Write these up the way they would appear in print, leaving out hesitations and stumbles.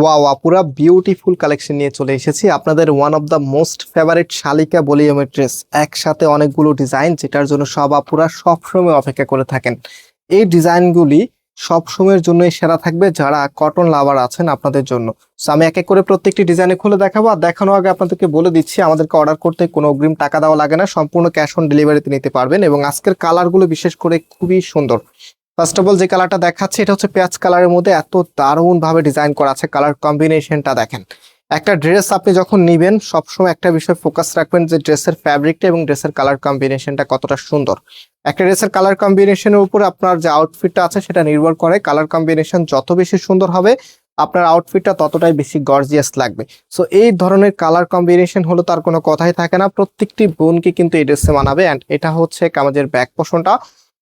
Wow, পুরা beautiful collection নিয়ে চলে এসেছি আপনাদের one of the most favourite শালিকা বলিয়মের ড্রেস। একসাথে অনেকগুলো ডিজাইন, যেটার জন্য সব আপুরা সবসময় অপেক্ষা করে থাকেন। এই ডিজাইনগুলি সবসময়ের জন্যই সেরা থাকবে যারা কটন লাভার আছেন আপনাদের জন্য। সো আমি এক এক করে প্রত্যেকটি ডিজাইনে খুলে দেখাবো, আর দেখানোর আগে আপনাদেরকে বলে দিচ্ছি আমাদেরকে অর্ডার করতে কোনো অগ্রিম টাকা দেওয়া লাগে না, সম্পূর্ণ ক্যাশ অন ডেলিভারিতে নিতে পারবেন। এবং আজকের কালারগুলো বিশেষ করে খুবই সুন্দর। ফার্স্ট অফ অল যে কালারটা দেখাচ্ছি এটা হচ্ছে পেঁয়াজ কালারের মধ্যে, এত দারুণ ভাবে ডিজাইন করা আছে। কালার কম্বিনেশনটা দেখেন। একটা ড্রেস আপনি যখন নিবেন সবসময় একটা বিষয় ফোকাস রাখবেন যে ড্রেসের ফ্যাব্রিকটা এবং ড্রেসের কালার কম্বিনেশনটা কতটা সুন্দর। একটা ড্রেসের কালার কম্বিনেশনের উপর আপনার যে আউটফিটটা আছে সেটা নির্ভর করে। কালার কম্বিনেশন যত বেশি সুন্দর হবে আপনার আউটফিটটা ততটাই বেশি গর্জিয়াস লাগবে। সো এই ধরনের কালার কম্বিনেশন হলো তার কোনো কথাই থাকে না, প্রত্যেকটি বোনকে কিন্তু এই ড্রেসে মানাবে। অ্যান্ড এটা হচ্ছে কামিজের ব্যাক পোর্শনটা,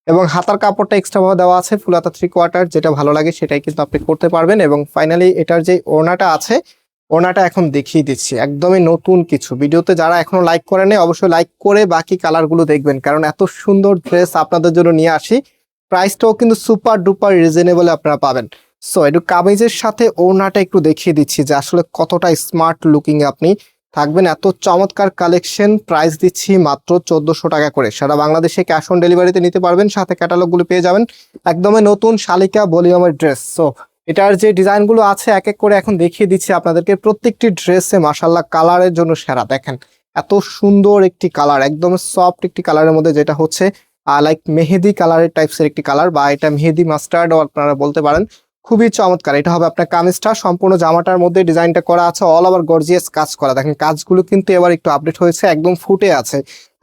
এবং হাতার কাপড়টা এক্সট্রা ভাবে দেওয়া আছে ফুল হাতা 3/4, যেটা ভালো লাগে সেটাই কিন্তু আপনি করতে পারবেন। এবং ফাইনালি এটার যে ওড়নাটা আছে, ওড়নাটা এখন দেখিয়ে দিচ্ছি, একদমই নতুন কিছু। ভিডিওতে যারা এখনো লাইক করেনি অবশ্যই লাইক করে বাকি কালারগুলো দেখবেন, কারণ এত সুন্দর ড্রেস আপনাদের জন্য নিয়ে আসি। প্রাইসটাও কিন্তু সুপার ডুপার রিজনেবল আপনারা পাবেন। সো একটু কামিজের সাথে ওড়নাটা একটু দেখিয়ে দিচ্ছি যে আসলে কতটা স্মার্ট লুকিং আপনি থাকবেন। এত চমৎকার কালেকশন, প্রাইস দিচ্ছি মাত্র 1400 টাকা করে। সারা বাংলাদেশে ক্যাশ অন ডেলিভারিতে নিতে পারবেন, সাথে ক্যাটালগুলো পেয়ে যাবেন। একদমই নতুন শালিকা ভলিউমের ড্রেস। সো এটার যে ডিজাইনগুলো আছে এক এক করে এখন দেখিয়ে দিচ্ছি আপনাদেরকে। প্রত্যেকটি ড্রেসে মাশাআল্লাহ কালারের জন্য সেরা। দেখেন এত সুন্দর একটি কালার, একদম সফট একটি কালারের মধ্যে, যেটা হচ্ছে লাইক মেহেদি কালারের টাইপসের একটি কালার, বা এটা মেহেদি মাস্টার্ডও আপনারা বলতে পারেন। খুবই চমৎকার। এটা হবে আপনার কামিজটা, সম্পূর্ণ জামাটার মধ্যে ডিজাইনটা করা আছে, অল ওভার গর্জিয়াস কাজ করা। দেখেন কাজগুলো কিন্তু এবার একটু আপডেট হয়েছে, একদম ফুটে আছে।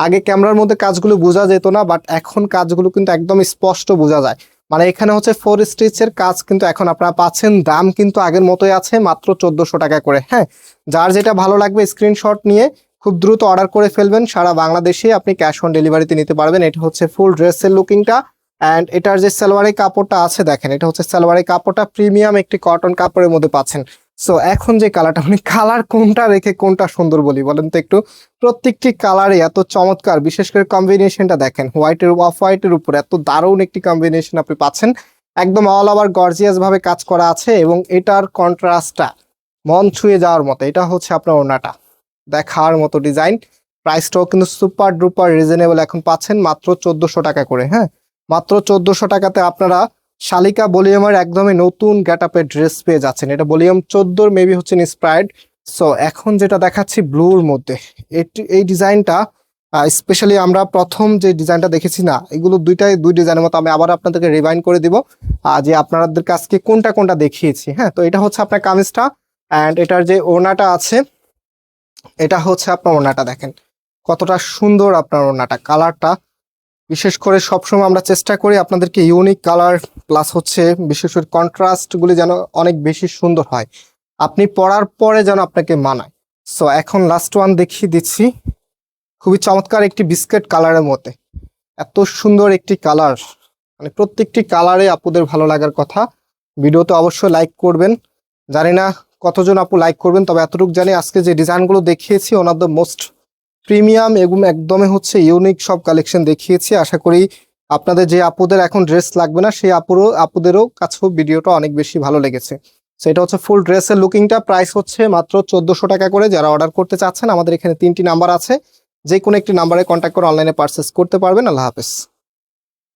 আগে ক্যামেরার মধ্যে কাজগুলো বোঝা যেত না, বাট এখন কাজগুলো কিন্তু একদম স্পষ্ট বোঝা যায়। মানে এখানে হচ্ছে 4 স্টিচের কাজ কিন্তু এখন আপনারা পাচ্ছেন। দাম কিন্তু আগের মতোই আছে, মাত্র 1400 টাকা করে। হ্যাঁ, যার যেটা ভালো লাগবে স্ক্রিনশট নিয়ে খুব দ্রুত অর্ডার করে ফেলবেন। সারা বাংলাদেশে আপনি ক্যাশ অন ডেলিভারিতে নিতে পারবেন। এটা হচ্ছে ফুল ড্রেসের লুকিংটা। অ্যান্ড এটার যে সালোয়ারের কাপড়টা আছে দেখেন, এটা হচ্ছে সালোয়ারের কাপড়টা প্রিমিয়াম একটি কটন কাপড়ের মধ্যে পাচ্ছেন। সো এখন যে কালারটা, মানে কালার কোনটা রেখে কোনটা সুন্দর বলি বলেন তো একটু। প্রত্যেকটি কালারে এত চমৎকার, বিশেষ করে কম্বিনেশনটা দেখেন, হোয়াইটের অফ হোয়াইটের উপর এত দারুণ একটি কম্বিনেশন আপনি পাচ্ছেন। একদম অল ওভার গর্জিয়াস ভাবে কাজ করা আছে, এবং এটার কন্ট্রাস্টটা মন ছুঁয়ে যাওয়ার মতো। এটা হচ্ছে আপনার ওড়নাটা, দেখার মতো ডিজাইন। প্রাইসটাও কিন্তু সুপার ডুপার রিজনেবল এখন পাচ্ছেন মাত্র 1400 টাকা করে। হ্যাঁ, মাত্র 1400 টাকাতে আপনারা শালিকা ভলিউমের একদমই নতুন গেটআপের ড্রেস পেয়ে যাচ্ছেন। এটা ভলিউম 14 মেবি হচ্ছে ইন্সপায়ার্ড। সো এখন যেটা দেখাচ্ছি ব্লুর মধ্যে, এই ডিজাইনটা স্পেশালি আমরা প্রথম যে ডিজাইনটা দেখেছি না, এগুলো দুই ডিজাইনের মতো। আমি আবার আপনাদেরকে রিভাইন্ড করে দিব যে আপনাদের কাছকে কোনটা কোনটা দেখিয়েছি। হ্যাঁ, তো এটা হচ্ছে আপনার কামিজটা, অ্যান্ড এটার যে ওড়নাটা আছে এটা হচ্ছে আপনার ওড়নাটা। দেখেন কতটা সুন্দর আপনার ওড়নাটা, কালারটা। বিশেষ করে সবসময় আমরা চেষ্টা করি আপনাদেরকে ইউনিক কালার প্লাস হচ্ছে বিশেষ করে কন্ট্রাস্টগুলি যেন অনেক বেশি সুন্দর হয়, আপনি পরার পরে যেন আপনাকে মানায়। সো এখন লাস্ট ওয়ান দেখিয়ে দিচ্ছি, খুবই চমৎকার একটি বিস্কিট কালারের মধ্যে। এত সুন্দর একটি কালার, মানে প্রত্যেকটি কালারে আপুদের ভালো লাগার কথা। ভিডিওতে অবশ্যই লাইক করবেন। জানি না কতজন আপু লাইক করবেন, তবে এতটুকু জানি আজকে যে ডিজাইনগুলো দেখিয়েছি one of the most premium এবং একদমই হচ্ছে ইউনিক সব কালেকশন দেখিয়েছি। আশা করি আপনাদের যে আপুদের এখন ড্রেস লাগবে না সেই আপুদেরও কাছেও ভিডিওটা অনেক বেশি ভালো লেগেছে। সেটা হচ্ছে ফুল ড্রেসের লুকিংটা। প্রাইস হচ্ছে মাত্র 1400 টাকা করে। যারা অর্ডার করতে চাচ্ছেন আমাদের এখানে 3টি নাম্বার আছে, যে কোনো একটি নাম্বারে কন্ট্যাক্ট করে অনলাইনে পারচেস করতে পারবেন। আল্লাহ হাফেজ।